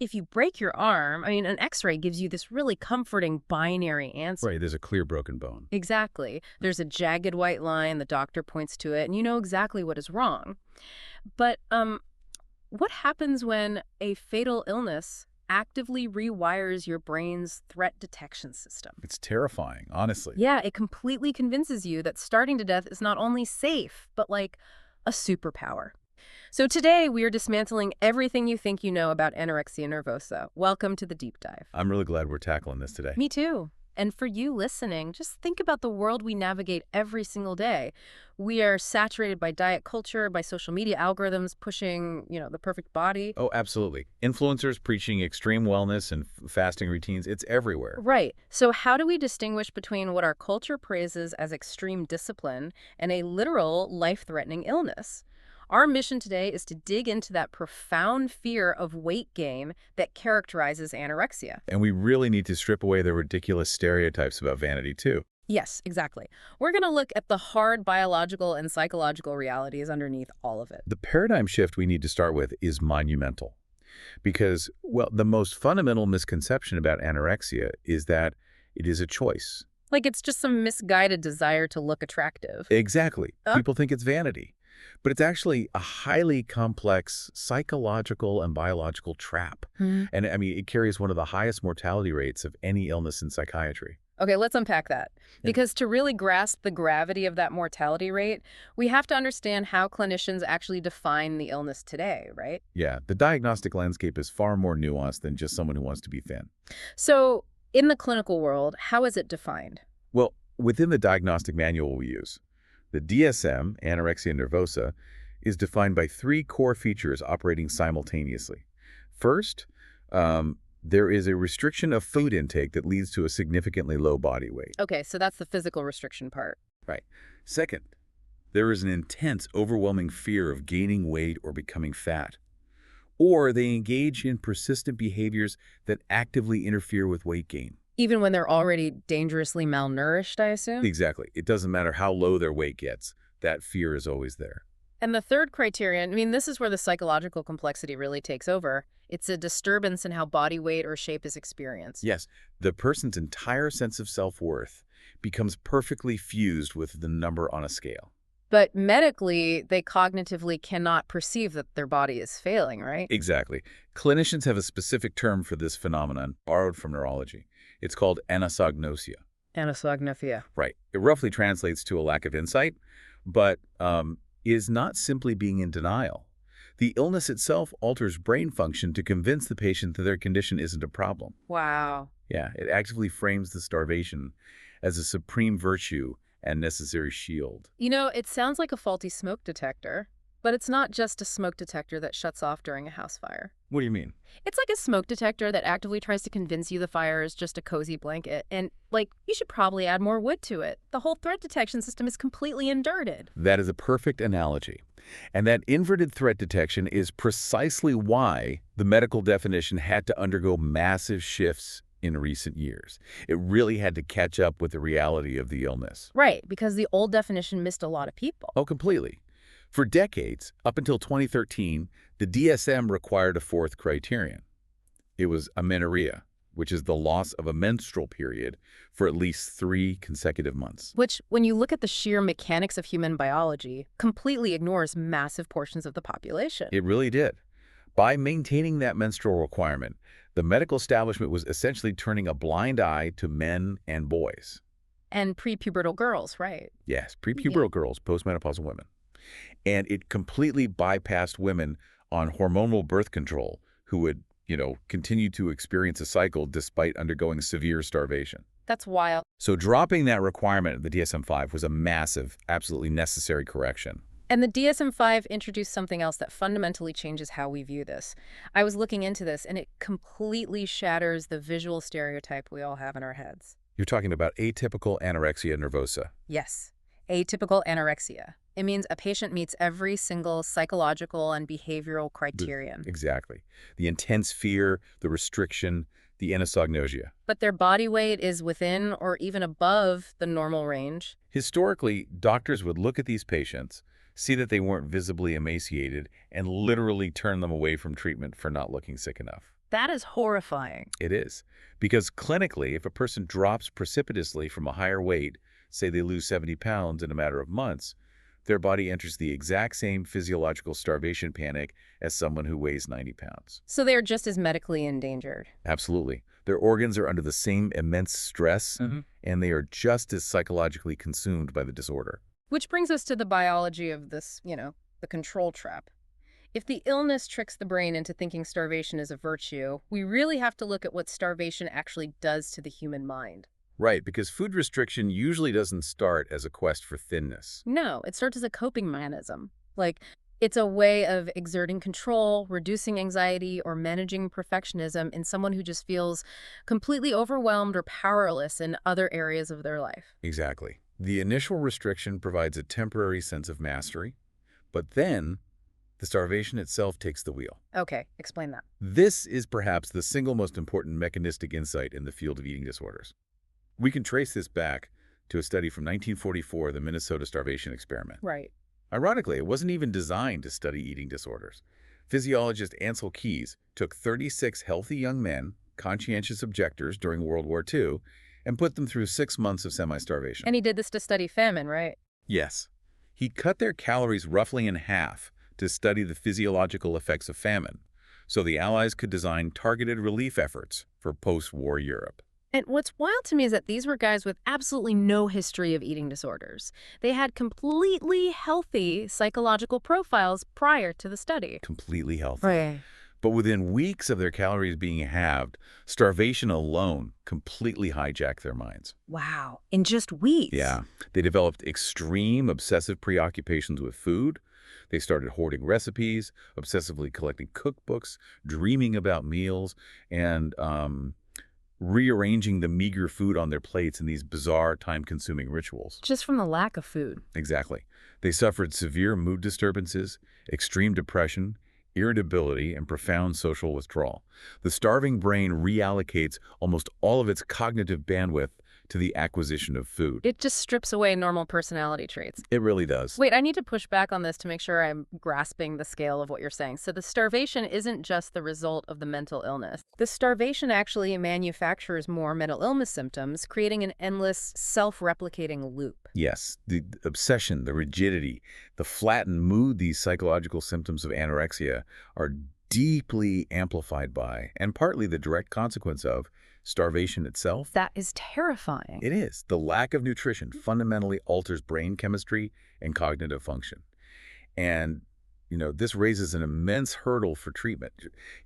if you break your arm, I mean, an X-ray gives you this really comforting binary answer. Right, there's a clear broken bone. Exactly. There's a jagged white line, the doctor points to it, and you know exactly what is wrong. But what happens when a fatal illness actively rewires your brain's threat detection system? It's terrifying, honestly. Yeah, it completely convinces you that starving to death is not only safe, but like a superpower. So today, we are dismantling everything you think you know about anorexia nervosa. Welcome to the deep dive. I'm really glad we're tackling this today. Me too. And for you listening, just think about the world we navigate every single day. We are saturated by diet culture, by social media algorithms pushing, the perfect body. Oh, absolutely. Influencers preaching extreme wellness and fasting routines, it's everywhere. Right. So how do we distinguish between what our culture praises as extreme discipline and a literal life-threatening illness? Our mission today is to dig into that profound fear of weight gain that characterizes anorexia. And we really need to strip away the ridiculous stereotypes about vanity, too. Yes, exactly. We're going to look at the hard biological and psychological realities underneath all of it. The paradigm shift we need to start with is monumental. Because, well, the most fundamental misconception about anorexia is that it is a choice. Like it's just some misguided desire to look attractive. Exactly. People think it's vanity. But it's actually a highly complex psychological and biological trap. And I mean, it carries one of the highest mortality rates of any illness in psychiatry. Okay, let's unpack that. Because to really grasp the gravity of that mortality rate, we have to understand how clinicians actually define the illness today, right? Yeah, the diagnostic landscape is far more nuanced than just someone who wants to be thin. So in the clinical world, how is it defined? Well, within the diagnostic manual we use, the DSM, Anorexia Nervosa, is defined by three core features operating simultaneously. First, there is a restriction of food intake that leads to a significantly low body weight. Okay, so that's the physical restriction part. Right. Second, there is an intense, overwhelming fear of gaining weight or becoming fat. Or they engage in persistent behaviors that actively interfere with weight gain. Even when they're already dangerously malnourished, I assume? Exactly. It doesn't matter how low their weight gets. That fear is always there. And the third criterion, I mean, this is where the psychological complexity really takes over. It's a disturbance in how body weight or shape is experienced. Yes, the person's entire sense of self-worth becomes perfectly fused with the number on a scale. But medically, they cognitively cannot perceive that their body is failing, right? Exactly. Clinicians have a specific term for this phenomenon, borrowed from neurology. It's called anosognosia. Anosognosia. Right. It roughly translates to a lack of insight, but is not simply being in denial. The illness itself alters brain function to convince the patient that their condition isn't a problem. Wow. Yeah, it actively frames the starvation as a supreme virtue and necessary shield. It sounds like a faulty smoke detector, but it's not just a smoke detector that shuts off during a house fire. What do you mean? It's like a smoke detector that actively tries to convince you the fire is just a cozy blanket and, you should probably add more wood to it. The whole threat detection system is completely inverted. That is a perfect analogy. And that inverted threat detection is precisely why the medical definition had to undergo massive shifts in recent years. It really had to catch up with the reality of the illness. Right, because the old definition missed a lot of people. Oh, completely. For decades, up until 2013, the DSM required a fourth criterion. It was amenorrhea, which is the loss of a menstrual period for at least 3 consecutive months. Which, when you look at the sheer mechanics of human biology, completely ignores massive portions of the population. It really did. By maintaining that menstrual requirement, the medical establishment was essentially turning a blind eye to men and boys. And prepubertal girls, right? Yes, prepubertal girls, postmenopausal women. And it completely bypassed women on hormonal birth control who would, continue to experience a cycle despite undergoing severe starvation. That's wild. So dropping that requirement of the DSM-5 was a massive, absolutely necessary correction. And the DSM-5 introduced something else that fundamentally changes how we view this. I was looking into this, and it completely shatters the visual stereotype we all have in our heads. You're talking about atypical anorexia nervosa. Yes, atypical anorexia. It means a patient meets every single psychological and behavioral criterion. Exactly. The intense fear, the restriction, the anosognosia. But their body weight is within or even above the normal range. Historically, doctors would look at these patients, see that they weren't visibly emaciated, and literally turn them away from treatment for not looking sick enough. That is horrifying. It is. Because clinically, if a person drops precipitously from a higher weight, say they lose 70 pounds in a matter of months, their body enters the exact same physiological starvation panic as someone who weighs 90 pounds. So they are just as medically endangered. Absolutely. Their organs are under the same immense stress, and they are just as psychologically consumed by the disorder. Which brings us to the biology of this, the control trap. If the illness tricks the brain into thinking starvation is a virtue, we really have to look at what starvation actually does to the human mind. Right, because food restriction usually doesn't start as a quest for thinness. No, it starts as a coping mechanism. Like, it's a way of exerting control, reducing anxiety, or managing perfectionism in someone who just feels completely overwhelmed or powerless in other areas of their life. Exactly. The initial restriction provides a temporary sense of mastery, but then the starvation itself takes the wheel. Okay, explain that. This is perhaps the single most important mechanistic insight in the field of eating disorders. We can trace this back to a study from 1944, the Minnesota starvation experiment. Right. Ironically, it wasn't even designed to study eating disorders. Physiologist Ansel Keys took 36 healthy young men, conscientious objectors during World War II, and put them through 6 months of semi-starvation. And he did this to study famine, right? Yes. He cut their calories roughly in half to study the physiological effects of famine, so the Allies could design targeted relief efforts for post-war Europe. And what's wild to me is that these were guys with absolutely no history of eating disorders. They had completely healthy psychological profiles prior to the study. Completely healthy. Right. But within weeks of their calories being halved, starvation alone completely hijacked their minds. Wow. In just weeks? Yeah. They developed extreme obsessive preoccupations with food. They started hoarding recipes, obsessively collecting cookbooks, dreaming about meals, and rearranging the meager food on their plates in these bizarre, time-consuming rituals. Just from the lack of food. Exactly. They suffered severe mood disturbances, extreme depression, irritability, and profound social withdrawal. The starving brain reallocates almost all of its cognitive bandwidth to the acquisition of food. It just strips away normal personality traits. It really does. Wait, I need to push back on this to make sure I'm grasping the scale of what you're saying. So the starvation isn't just the result of the mental illness. The starvation actually manufactures more mental illness symptoms, creating an endless, self-replicating loop. Yes, the obsession, the rigidity, the flattened mood, these psychological symptoms of anorexia are deeply amplified by, and partly the direct consequence of, starvation itself. That is terrifying. It is. The lack of nutrition fundamentally alters brain chemistry and cognitive function. And, this raises an immense hurdle for treatment.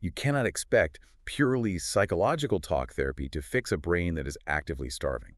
You cannot expect purely psychological talk therapy to fix a brain that is actively starving.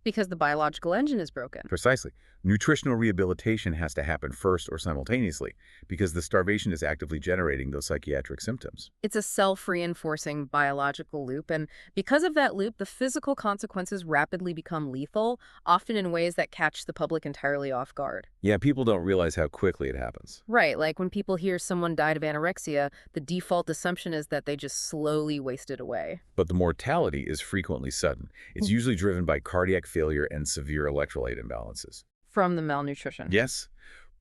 Because the biological engine is broken. Precisely. Nutritional rehabilitation has to happen first or simultaneously because the starvation is actively generating those psychiatric symptoms. It's a self-reinforcing biological loop, and because of that loop, the physical consequences rapidly become lethal, often in ways that catch the public entirely off guard. Yeah, people don't realize how quickly it happens. Right, like when people hear someone died of anorexia, the default assumption is that they just slowly wasted away. But the mortality is frequently sudden. It's usually driven by cardiac failure and severe electrolyte imbalances. From the malnutrition. Yes.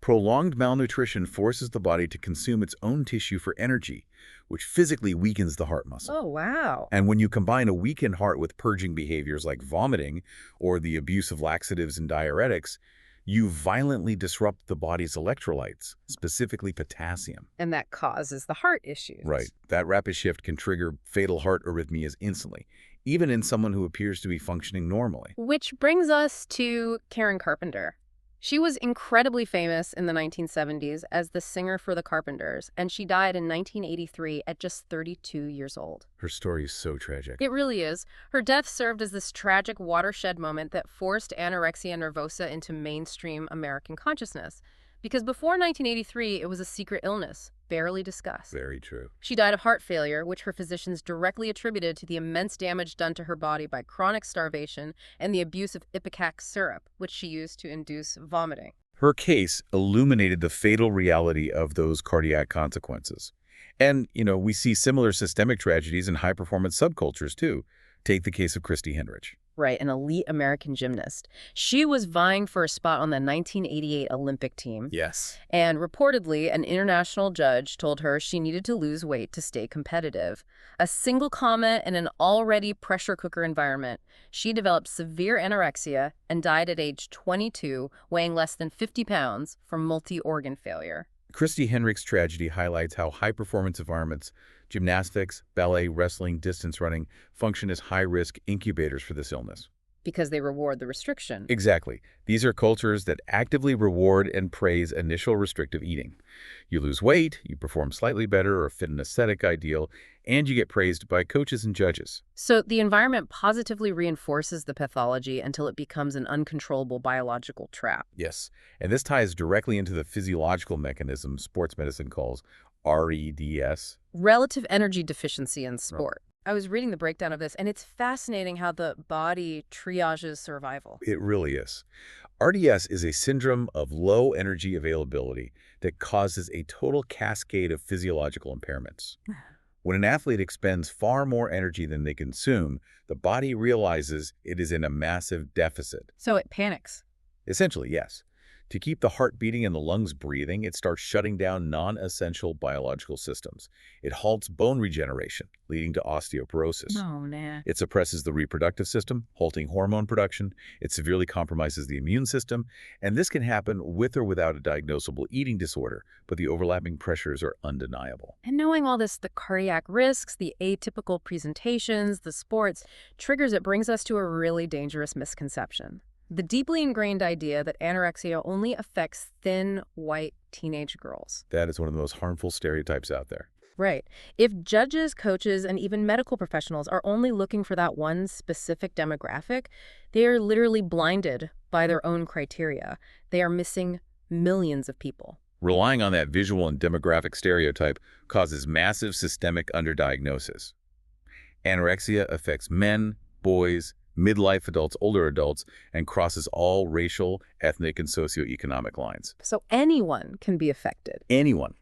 Prolonged malnutrition forces the body to consume its own tissue for energy, which physically weakens the heart muscle. Oh, wow. And when you combine a weakened heart with purging behaviors like vomiting or the abuse of laxatives and diuretics, you violently disrupt the body's electrolytes, specifically potassium. And that causes the heart issues. Right. That rapid shift can trigger fatal heart arrhythmias instantly, even in someone who appears to be functioning normally. Which brings us to Karen Carpenter. She was incredibly famous in the 1970s as the singer for the Carpenters, and she died in 1983 at just 32 years old. Her story is so tragic. It really is. Her death served as this tragic watershed moment that forced anorexia nervosa into mainstream American consciousness. Because before 1983, it was a secret illness, barely discussed. Very true. She died of heart failure, which her physicians directly attributed to the immense damage done to her body by chronic starvation and the abuse of ipecac syrup, which she used to induce vomiting. Her case illuminated the fatal reality of those cardiac consequences. And, we see similar systemic tragedies in high-performance subcultures, too. Take the case of Christy Henrich. Right, an elite American gymnast. She was vying for a spot on the 1988 Olympic team, Yes. and reportedly, an international judge told her she needed to lose weight to stay competitive. A single comment in an already pressure cooker environment, she developed severe anorexia and died at age 22, weighing less than 50 pounds from multi-organ failure. Christy Henrik's tragedy highlights how high-performance environments, gymnastics, ballet, wrestling, distance running, function as high-risk incubators for this illness. Because they reward the restriction. Exactly. These are cultures that actively reward and praise initial restrictive eating. You lose weight, you perform slightly better or fit an aesthetic ideal, and you get praised by coaches and judges. So the environment positively reinforces the pathology until it becomes an uncontrollable biological trap. Yes, and this ties directly into the physiological mechanism sports medicine calls REDS. Relative energy deficiency in sport. I was reading the breakdown of this, and it's fascinating how the body triages survival. It really is. RDS is a syndrome of low energy availability that causes a total cascade of physiological impairments. When an athlete expends far more energy than they consume, the body realizes it is in a massive deficit. So it panics. Essentially, yes. To keep the heart beating and the lungs breathing, it starts shutting down non-essential biological systems. It halts bone regeneration, leading to osteoporosis. Oh, nah. It suppresses the reproductive system, halting hormone production. It severely compromises the immune system. And this can happen with or without a diagnosable eating disorder, but the overlapping pressures are undeniable. And knowing all this, the cardiac risks, the atypical presentations, the sports, triggers, it brings us to a really dangerous misconception. The deeply ingrained idea that anorexia only affects thin, white teenage girls. That is one of the most harmful stereotypes out there. Right. If judges, coaches, and even medical professionals are only looking for that one specific demographic, they are literally blinded by their own criteria. They are missing millions of people. Relying on that visual and demographic stereotype causes massive systemic underdiagnosis. Anorexia affects men, boys, midlife adults, older adults, and crosses all racial, ethnic, and socioeconomic lines. So anyone can be affected. Anyone.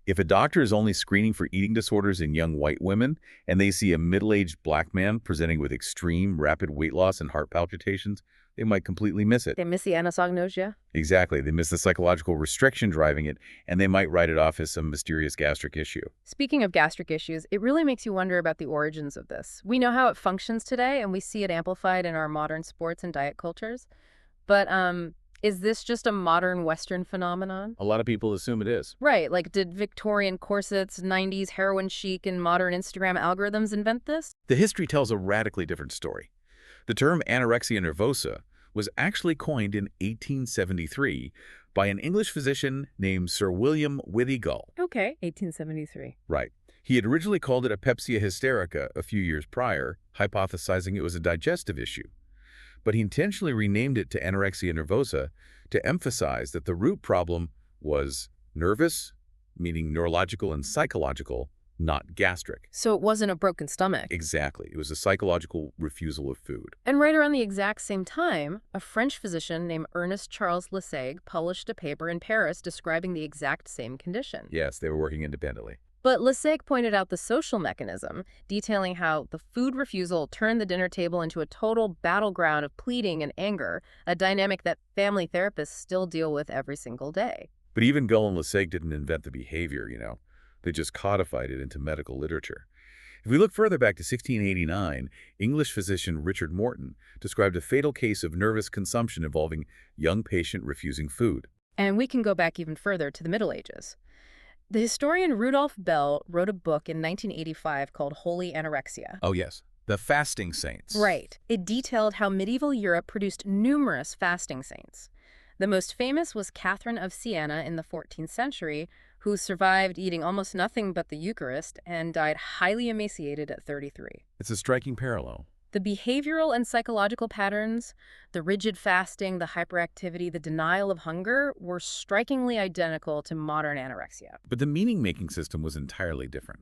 If a doctor is only screening for eating disorders in young white women, and they see a middle-aged black man presenting with extreme, rapid weight loss and heart palpitations, they might completely miss it. They miss the anosognosia? Exactly. They miss the psychological restriction driving it, and they might write it off as some mysterious gastric issue. Speaking of gastric issues, it really makes you wonder about the origins of this. We know how it functions today, and we see it amplified in our modern sports and diet cultures. But is this just a modern Western phenomenon? A lot of people assume it is. Right, like did Victorian corsets, 90s heroin chic, and modern Instagram algorithms invent this? The history tells a radically different story. The term anorexia nervosa was actually coined in 1873 by an English physician named Sir William Withy-Gull. Okay, 1873. Right. He had originally called it apepsia hysterica a few years prior, hypothesizing it was a digestive issue. But he intentionally renamed it to anorexia nervosa to emphasize that the root problem was nervous, meaning neurological and psychological, not gastric. So it wasn't a broken stomach. Exactly. It was a psychological refusal of food. And right around the exact same time, a French physician named Ernest Charles Lesage published a paper in Paris describing the exact same condition. Yes, they were working independently. But Lesage pointed out the social mechanism, detailing how the food refusal turned the dinner table into a total battleground of pleading and anger, a dynamic that family therapists still deal with every single day. But even Gull and Lesage didn't invent the behavior, They just codified it into medical literature. If we look further back to 1689, English physician Richard Morton described a fatal case of nervous consumption involving young patient refusing food. And we can go back even further to the Middle Ages. The historian Rudolf Bell wrote a book in 1985 called Holy Anorexia. Oh yes, the fasting saints. Right. It detailed how medieval Europe produced numerous fasting saints. The most famous was Catherine of Siena in the 14th century, who survived eating almost nothing but the Eucharist and died highly emaciated at 33. It's a striking parallel. The behavioral and psychological patterns, the rigid fasting, the hyperactivity, the denial of hunger were strikingly identical to modern anorexia. But the meaning-making system was entirely different.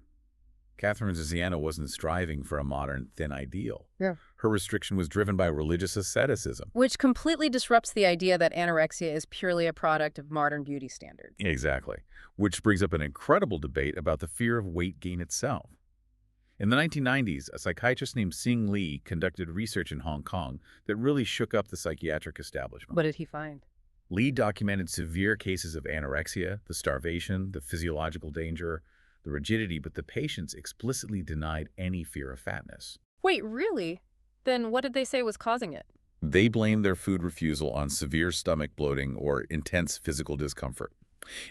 Catherine of Siena wasn't striving for a modern, thin ideal. Yeah. Her restriction was driven by religious asceticism. Which completely disrupts the idea that anorexia is purely a product of modern beauty standards. Exactly. Which brings up an incredible debate about the fear of weight gain itself. In the 1990s, a psychiatrist named Sing Lee conducted research in Hong Kong that really shook up the psychiatric establishment. What did he find? Lee documented severe cases of anorexia, the starvation, the physiological danger, the rigidity, but the patients explicitly denied any fear of fatness. Wait, really? Then what did they say was causing it? They blamed their food refusal on severe stomach bloating or intense physical discomfort.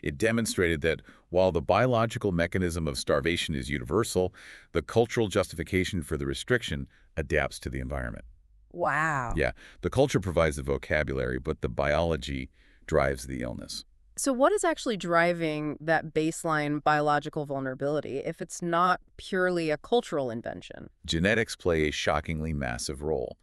It demonstrated that while the biological mechanism of starvation is universal, the cultural justification for the restriction adapts to the environment. Wow. Yeah, the culture provides the vocabulary, but the biology drives the illness. So what is actually driving that baseline biological vulnerability if it's not purely a cultural invention? Genetics play a shockingly massive role.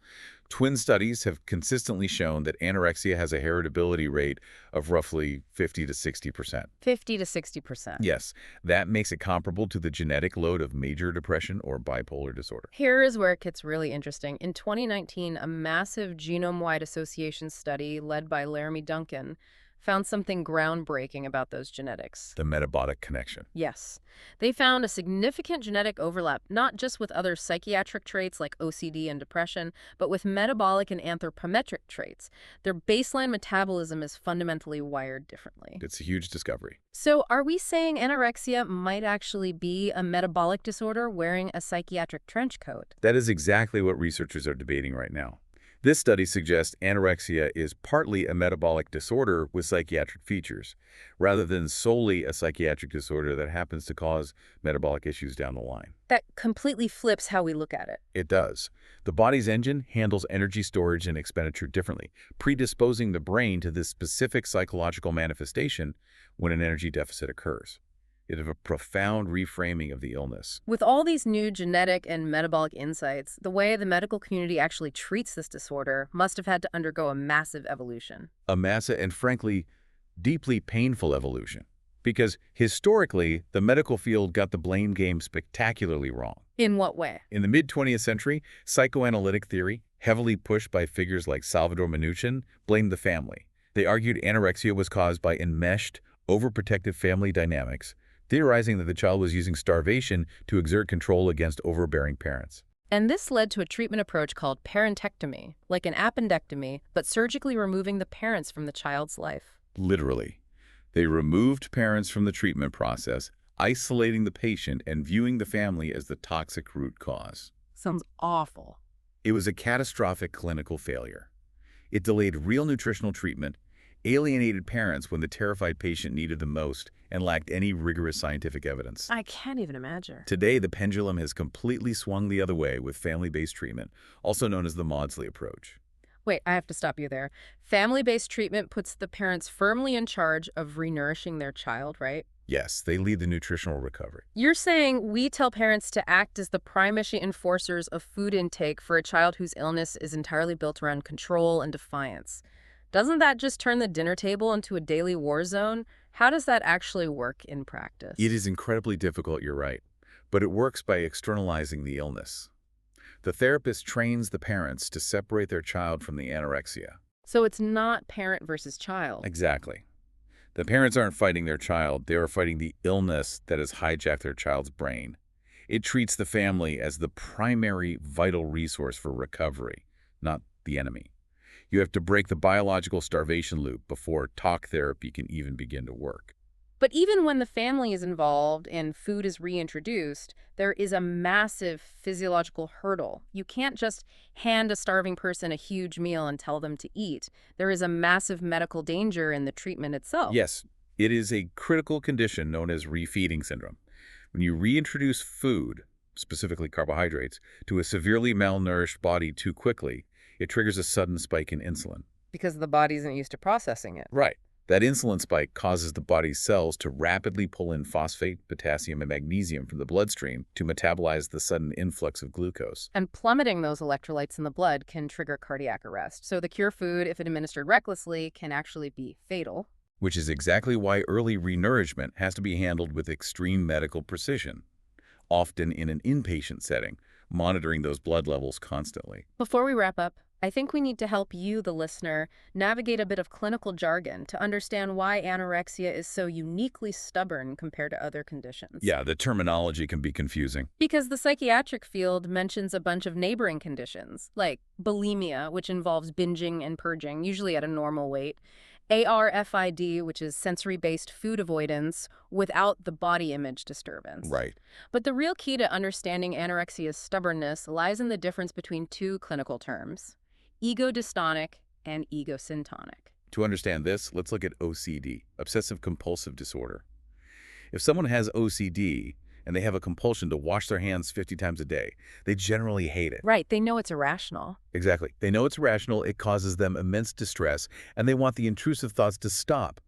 Twin studies have consistently shown that anorexia has a heritability rate of roughly 50 to 60%. 50 to 60%. Yes, that makes it comparable to the genetic load of major depression or bipolar disorder. Here is where it gets really interesting. In 2019, a massive genome-wide association study led by Laramie Duncan found something groundbreaking about those genetics. The metabolic connection. Yes. They found a significant genetic overlap, not just with other psychiatric traits like OCD and depression, but with metabolic and anthropometric traits. Their baseline metabolism is fundamentally wired differently. It's a huge discovery. So are we saying anorexia might actually be a metabolic disorder wearing a psychiatric trench coat? That is exactly what researchers are debating right now. This study suggests anorexia is partly a metabolic disorder with psychiatric features, rather than solely a psychiatric disorder that happens to cause metabolic issues down the line. That completely flips how we look at it. It does. The body's engine handles energy storage and expenditure differently, predisposing the brain to this specific psychological manifestation when an energy deficit occurs. It is a profound reframing of the illness. With all these new genetic and metabolic insights, the way the medical community actually treats this disorder must have had to undergo a massive evolution. A massive and, frankly, deeply painful evolution. Because historically, the medical field got the blame game spectacularly wrong. In what way? In the mid-20th century, psychoanalytic theory, heavily pushed by figures like Salvador Minuchin, blamed the family. They argued anorexia was caused by enmeshed, overprotective family dynamics, theorizing that the child was using starvation to exert control against overbearing parents. And this led to a treatment approach called parentectomy, like an appendectomy, but surgically removing the parents from the child's life. Literally. They removed parents from the treatment process, isolating the patient and viewing the family as the toxic root cause. Sounds awful. It was a catastrophic clinical failure. It delayed real nutritional treatment, alienated parents when the terrified patient needed them most, and lacked any rigorous scientific evidence. I can't even imagine. Today, the pendulum has completely swung the other way with family-based treatment, also known as the Maudsley approach. Wait, I have to stop you there. Family-based treatment puts the parents firmly in charge of renourishing their child, right? Yes, they lead the nutritional recovery. You're saying we tell parents to act as the primary enforcers of food intake for a child whose illness is entirely built around control and defiance. Doesn't that just turn the dinner table into a daily war zone? How does that actually work in practice? It is incredibly difficult, you're right, but it works by externalizing the illness. The therapist trains the parents to separate their child from the anorexia. So it's not parent versus child. Exactly. The parents aren't fighting their child, they are fighting the illness that has hijacked their child's brain. It treats the family as the primary vital resource for recovery, not the enemy. You have to break the biological starvation loop before talk therapy can even begin to work. But even when the family is involved and food is reintroduced, there is a massive physiological hurdle. You can't just hand a starving person a huge meal and tell them to eat. There is a massive medical danger in the treatment itself. Yes, it is a critical condition known as refeeding syndrome. When you reintroduce food, specifically carbohydrates, to a severely malnourished body too quickly, it triggers a sudden spike in insulin. Because the body isn't used to processing it. Right. That insulin spike causes the body's cells to rapidly pull in phosphate, potassium, and magnesium from the bloodstream to metabolize the sudden influx of glucose. And plummeting those electrolytes in the blood can trigger cardiac arrest. So the cure food, if administered recklessly, can actually be fatal. Which is exactly why early renourishment has to be handled with extreme medical precision, often in an inpatient setting, monitoring those blood levels constantly. Before we wrap up, I think we need to help you, the listener, navigate a bit of clinical jargon to understand why anorexia is so uniquely stubborn compared to other conditions. Yeah, the terminology can be confusing. Because the psychiatric field mentions a bunch of neighboring conditions, like bulimia, which involves binging and purging, usually at a normal weight, ARFID, which is sensory-based food avoidance without the body image disturbance. Right. But the real key to understanding anorexia's stubbornness lies in the difference between two clinical terms, ego-dystonic and ego-syntonic. To understand this, let's look at OCD, obsessive-compulsive disorder. If someone has OCD and they have a compulsion to wash their hands 50 times a day, they generally hate it. Right, they know it's irrational. Exactly. They know it's irrational, it causes them immense distress, and they want the intrusive thoughts to stop.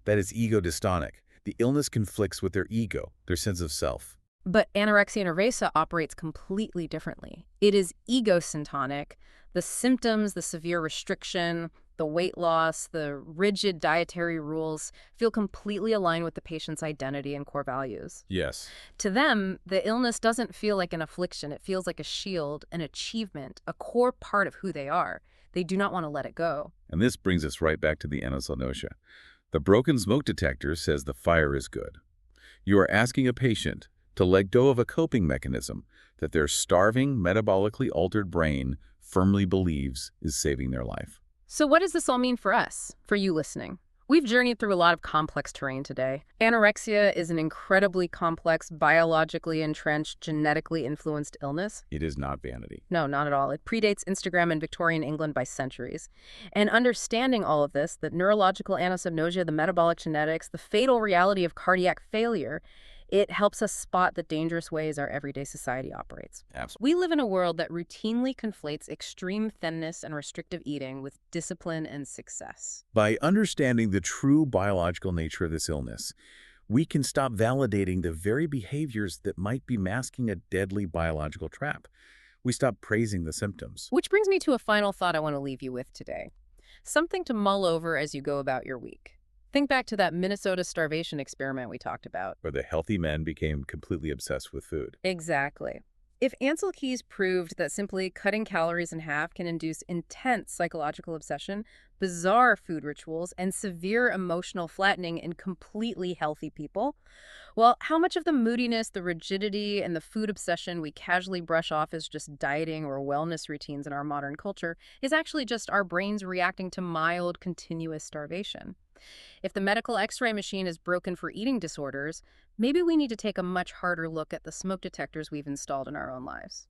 That is ego-dystonic. The illness conflicts with their ego, their sense of self. But anorexia nervosa operates completely differently. It is ego-syntonic. The symptoms, the severe restriction, the weight loss, the rigid dietary rules feel completely aligned with the patient's identity and core values. Yes. To them, the illness doesn't feel like an affliction. It feels like a shield, an achievement, a core part of who they are. They do not want to let it go. And this brings us right back to the anosognosia. The broken smoke detector says the fire is good. You are asking a patient to let go of a coping mechanism that their starving, metabolically altered brain firmly believes is saving their life. So what does this all mean for us, for you listening? We've journeyed through a lot of complex terrain today. Anorexia is an incredibly complex, biologically entrenched, genetically influenced illness. It is not vanity. No, not at all. It predates Instagram and Victorian England by centuries. And understanding all of this, the neurological anosognosia, the metabolic genetics, the fatal reality of cardiac failure, it helps us spot the dangerous ways our everyday society operates. Absolutely. We live in a world that routinely conflates extreme thinness and restrictive eating with discipline and success. By understanding the true biological nature of this illness, we can stop validating the very behaviors that might be masking a deadly biological trap. We stop praising the symptoms. Which brings me to a final thought I want to leave you with today. Something to mull over as you go about your week. Think back to that Minnesota starvation experiment we talked about. Where the healthy men became completely obsessed with food. Exactly. If Ansel Keys proved that simply cutting calories in half can induce intense psychological obsession, bizarre food rituals, and severe emotional flattening in completely healthy people, well, how much of the moodiness, the rigidity, and the food obsession we casually brush off as just dieting or wellness routines in our modern culture is actually just our brains reacting to mild, continuous starvation? If the medical X-ray machine is broken for eating disorders, maybe we need to take a much harder look at the smoke detectors we've installed in our own lives.